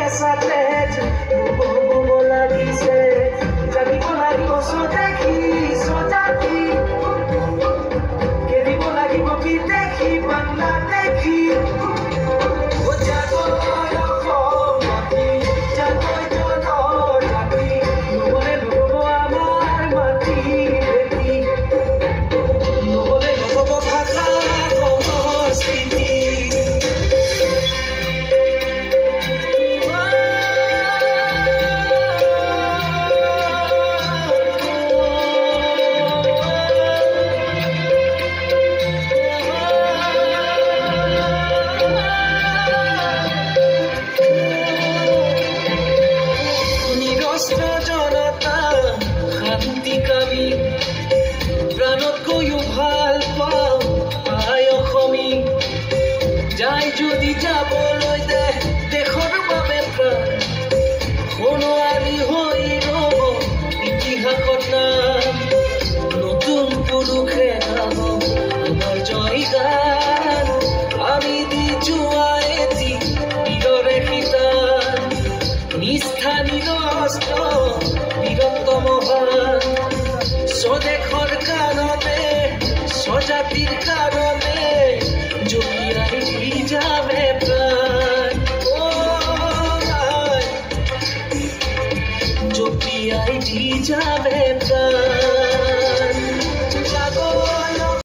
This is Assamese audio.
কেঁচা তেজ বুব লাগিছে জানিব লাগিব স্বদেশী স্বজাতি কেৰিব লাগিব বিদেশী বাংলাদেশী জনতা শান্তিকামী প্ৰাণতকৈও ভাল পাওঁ আই অসমী যাই যদি যাবলৈ দে দেশৰ বাবে প্ৰাণ সোণোৱালী হৈ ৰ'ব ইতিহাসত নাম নতুন পুৰুষে গাব আমাৰ জয়গান আমি দি যোৱা এটি বীৰৰে শিতান নিষ্ঠা নিৰস্ত বীৰত্ব মহান স্বদেশৰ কাৰণতে স্বজাতিৰ